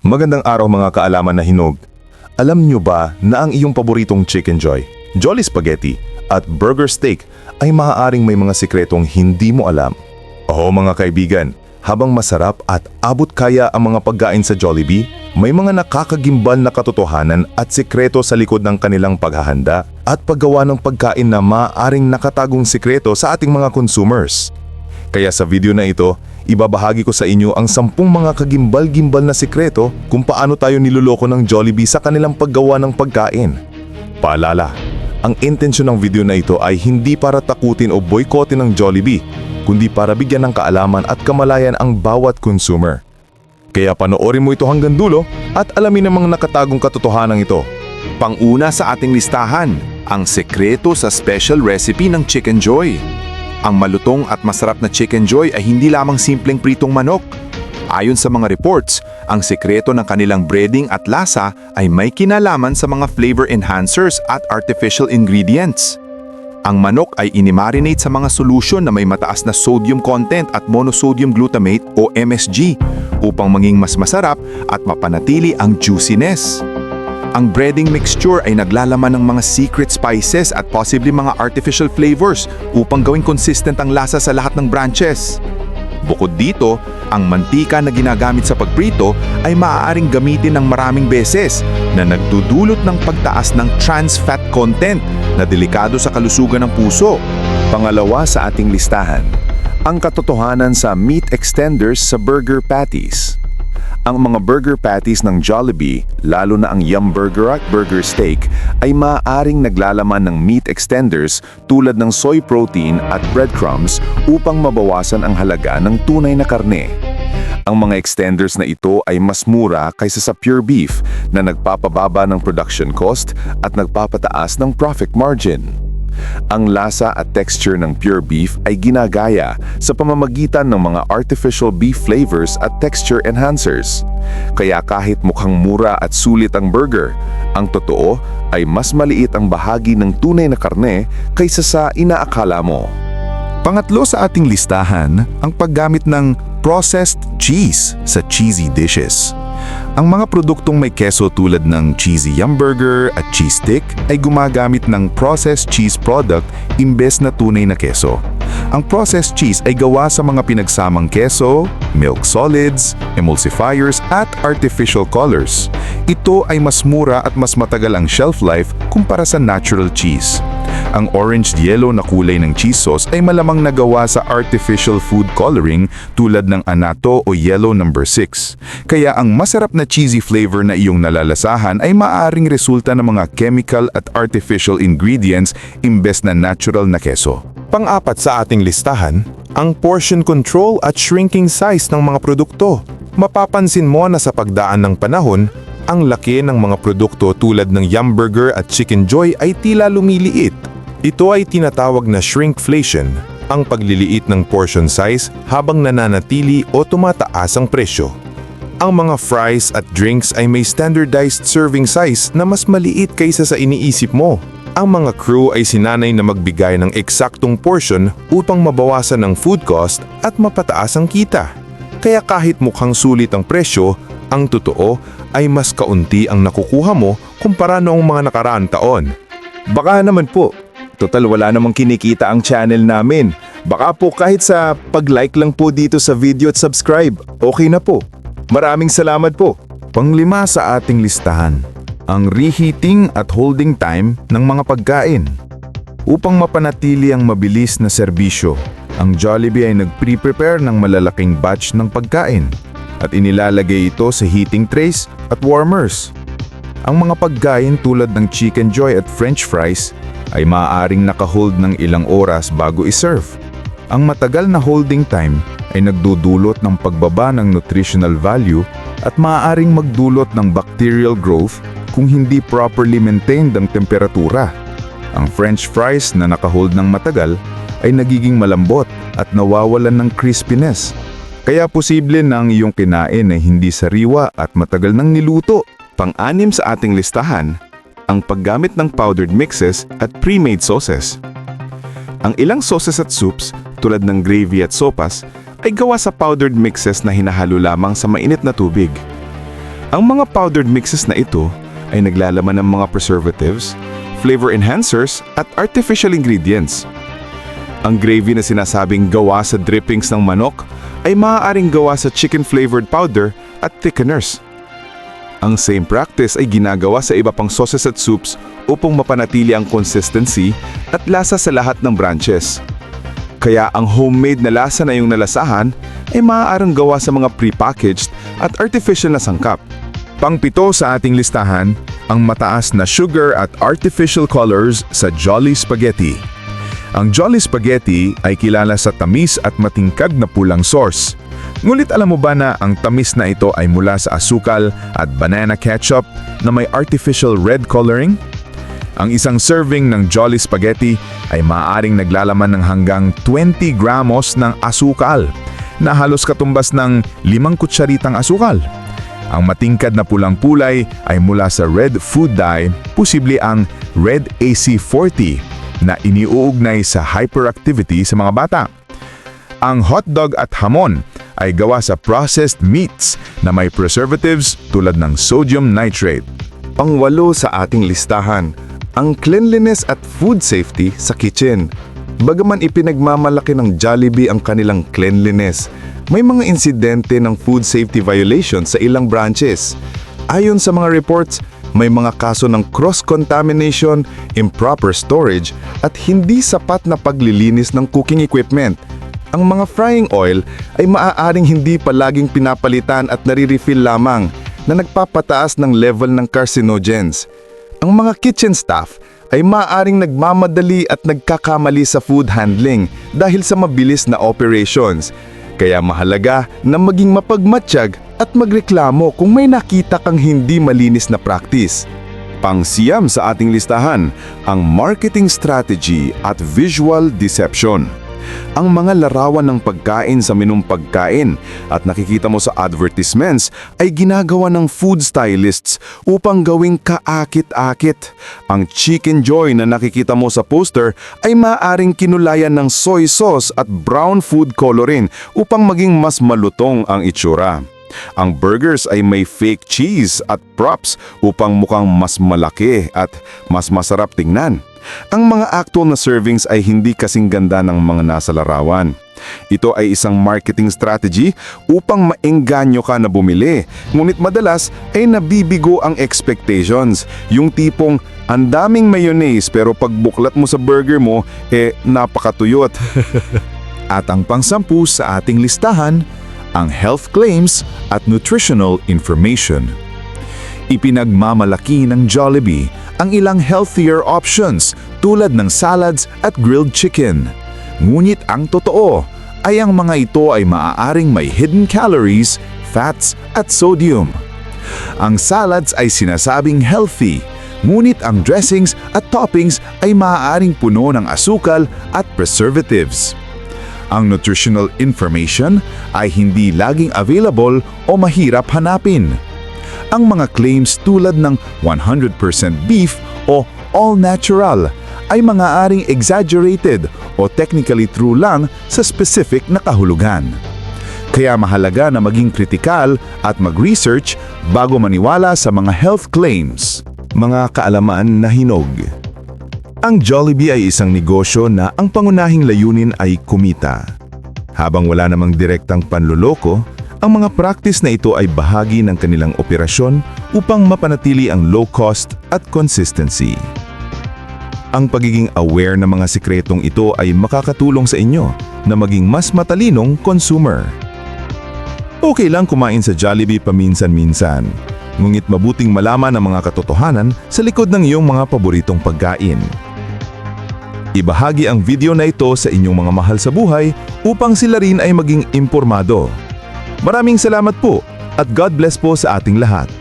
Magandang araw mga kaalaman na hinog. Alam nyo ba na ang iyong paboritong Chicken Joy, Jolly Spaghetti at Burger Steak ay maaaring may mga sikretong hindi mo alam? Oo mga kaibigan, habang masarap at abot kaya ang mga pagkain sa Jollibee, may mga nakakagimbal na katotohanan at sikreto sa likod ng kanilang paghahanda at paggawa ng pagkain na maaaring nakatagong sikreto sa ating mga consumers. Kaya sa video na ito, ibabahagi ko sa inyo ang 10 mga kagimbal-gimbal na sikreto kung paano tayo niloloko ng Jollibee sa kanilang paggawa ng pagkain. Paalala, ang intensyon ng video na ito ay hindi para takutin o boycottin ng Jollibee, kundi para bigyan ng kaalaman at kamalayan ang bawat consumer. Kaya panoorin mo ito hanggang dulo at alamin ang mga nakatagong katotohanan ito. Pang-una sa ating listahan, ang sekreto sa special recipe ng Chicken Joy. Ang malutong at masarap na Chicken Joy ay hindi lamang simpleng pritong manok. Ayon sa mga reports, ang sekreto ng kanilang breading at lasa ay may kinalaman sa mga flavor enhancers at artificial ingredients. Ang manok ay inimarinate sa mga solusyon na may mataas na sodium content at monosodium glutamate o MSG upang maging mas masarap at mapanatili ang juiciness. Ang breading mixture ay naglalaman ng mga secret spices at possibly mga artificial flavors upang gawing consistent ang lasa sa lahat ng branches. Bukod dito, ang mantika na ginagamit sa pagprito ay maaaring gamitin ng maraming beses na nagdudulot ng pagtaas ng trans fat content na delikado sa kalusugan ng puso. Pangalawa sa ating listahan, ang katotohanan sa meat extenders sa burger patties. Ang mga burger patties ng Jollibee, lalo na ang Yum Burger at Burger Steak, ay maaaring naglalaman ng meat extenders tulad ng soy protein at breadcrumbs upang mabawasan ang halaga ng tunay na karne. Ang mga extenders na ito ay mas mura kaysa sa pure beef na nagpapababa ng production cost at nagpapataas ng profit margin. Ang lasa at texture ng pure beef ay ginagaya sa pamamagitan ng mga artificial beef flavors at texture enhancers. Kaya kahit mukhang mura at sulit ang burger, ang totoo ay mas maliit ang bahagi ng tunay na karne kaysa sa inaakala mo. Pangatlo sa ating listahan, ang paggamit ng processed cheese sa cheesy dishes. Ang mga produktong may keso tulad ng cheesy Yum Burger at cheese stick ay gumagamit ng processed cheese product imbes na tunay na keso. Ang processed cheese ay gawa sa mga pinagsamang keso, milk solids, emulsifiers at artificial colors. Ito ay mas mura at mas matagal ang shelf life kumpara sa natural cheese. Ang orange-yellow na kulay ng cheese sauce ay malamang nagawa sa artificial food coloring tulad ng annatto o yellow number 6. Kaya ang masarap na cheesy flavor na iyong nalalasahan ay maaaring resulta ng mga chemical at artificial ingredients imbes na natural na keso. Pang-apat sa ating listahan, ang portion control at shrinking size ng mga produkto. Mapapansin mo na sa pagdaan ng panahon, ang laki ng mga produkto tulad ng Yum Burger at Chicken Joy ay tila lumiliit. Ito ay tinatawag na shrinkflation, ang pagliliit ng portion size habang nananatili o tumataas ang presyo. Ang mga fries at drinks ay may standardized serving size na mas maliit kaysa sa iniisip mo. Ang mga crew ay sinanay na magbigay ng eksaktong portion upang mabawasan ang food cost at mapataas ang kita. Kaya kahit mukhang sulit ang presyo, ang totoo ay mas kaunti ang nakukuha mo kumpara noong mga nakaraang taon. Baka naman po, total wala namang kinikita ang channel namin. Baka po kahit sa pag-like lang po dito sa video at subscribe, okay na po. Maraming salamat po. Panglima sa ating listahan, ang reheating at holding time ng mga pagkain. Upang mapanatili ang mabilis na serbisyo, ang Jollibee ay nag-pre-prepare ng malalaking batch ng pagkain at inilalagay ito sa heating trays at warmers. Ang mga pagkain tulad ng Chicken Joy at French fries ay maaaring nakahold ng ilang oras bago iserve. Ang matagal na holding time ay nagdudulot ng pagbaba ng nutritional value at maaaring magdulot ng bacterial growth kung hindi properly maintained ang temperatura. Ang French fries na nakahold ng matagal ay nagiging malambot at nawawalan ng crispiness. Kaya posible na ang iyong kinain ay hindi sariwa at matagal nang niluto. Pang-anim sa ating listahan, ang paggamit ng powdered mixes at pre-made sauces. Ang ilang sauces at soups, tulad ng gravy at sopas, ay gawa sa powdered mixes na hinahalo lamang sa mainit na tubig. Ang mga powdered mixes na ito ay naglalaman ng mga preservatives, flavor enhancers at artificial ingredients. Ang gravy na sinasabing gawa sa drippings ng manok ay maaaring gawa sa chicken-flavored powder at thickeners. Ang same practice ay ginagawa sa iba pang sauces at soups upang mapanatili ang consistency at lasa sa lahat ng branches. Kaya ang homemade na lasa na iyong nalasahan ay maaaring gawa sa mga prepackaged at artificial na sangkap. Pang-pito sa ating listahan, ang mataas na sugar at artificial colors sa Jolly Spaghetti. Ang Jolly Spaghetti ay kilala sa tamis at matingkad na pulang sauce. Ngunit alam mo ba na ang tamis na ito ay mula sa asukal at banana ketchup na may artificial red coloring? Ang isang serving ng Jolly Spaghetti ay maaaring naglalaman ng hanggang 20 gramos ng asukal na halos katumbas ng 5 kutsaritang asukal. Ang matingkad na pulang kulay ay mula sa red food dye, posible ang red AC40 na iniuugnay sa hyperactivity sa mga bata. Ang hotdog at hamon ay gawa sa processed meats na may preservatives tulad ng sodium nitrate. Pang-8 sa ating listahan, ang cleanliness at food safety sa kitchen. Bagaman ipinagmamalaki ng Jollibee ang kanilang cleanliness, may mga insidente ng food safety violation sa ilang branches. Ayon sa mga reports, may mga kaso ng cross-contamination, improper storage, at hindi sapat na paglilinis ng cooking equipment. Ang mga frying oil ay maaaring hindi palaging pinapalitan at nare-refill lamang na nagpapataas ng level ng carcinogens. Ang mga kitchen staff ay maaaring nagmamadali at nagkakamali sa food handling dahil sa mabilis na operations. Kaya mahalaga na maging mapagmatsyag at magreklamo kung may nakita kang hindi malinis na practice. Pang-siyam sa ating listahan, ang marketing strategy at visual deception. Ang mga larawan ng pagkain sa menung pagkain at nakikita mo sa advertisements ay ginagawa ng food stylists upang gawing kaakit-akit. Ang Chicken Joy na nakikita mo sa poster ay maaaring kinulayan ng soy sauce at brown food coloring upang maging mas malutong ang itsura. Ang burgers ay may fake cheese at props upang mukhang mas malaki at mas masarap tingnan. Ang mga actual na servings ay hindi kasing ganda ng mga nasa larawan. Ito ay isang marketing strategy upang maengganyo ka na bumili. Ngunit madalas ay nabibigo ang expectations. Yung tipong ang daming mayonnaise pero pagbuklat mo sa burger mo, napakatuyot. At ang pang-10 sa ating listahan, ang health claims at nutritional information. Ipinagmamalaki ng Jollibee ang ilang healthier options tulad ng salads at grilled chicken. Ngunit ang totoo ay ang mga ito ay maaaring may hidden calories, fats at sodium. Ang salads ay sinasabing healthy, ngunit ang dressings at toppings ay maaaring puno ng asukal at preservatives. Ang nutritional information ay hindi laging available o mahirap hanapin. Ang mga claims tulad ng 100% beef o all-natural ay maaaring exaggerated o technically true lang sa specific na kahulugan. Kaya mahalaga na maging kritikal at mag-research bago maniwala sa mga health claims. Mga kaalaman na hinog. Ang Jollibee ay isang negosyo na ang pangunahing layunin ay kumita. Habang wala namang direktang panloloko, ang mga practice na ito ay bahagi ng kanilang operasyon upang mapanatili ang low cost at consistency. Ang pagiging aware ng mga sikretong ito ay makakatulong sa inyo na maging mas matalinong consumer. Okay lang kumain sa Jollibee paminsan-minsan, ngunit mabuting malaman ang mga katotohanan sa likod ng iyong mga paboritong pagkain. Ibahagi ang video na ito sa inyong mga mahal sa buhay upang sila rin ay maging impormado. Maraming salamat po at God bless po sa ating lahat.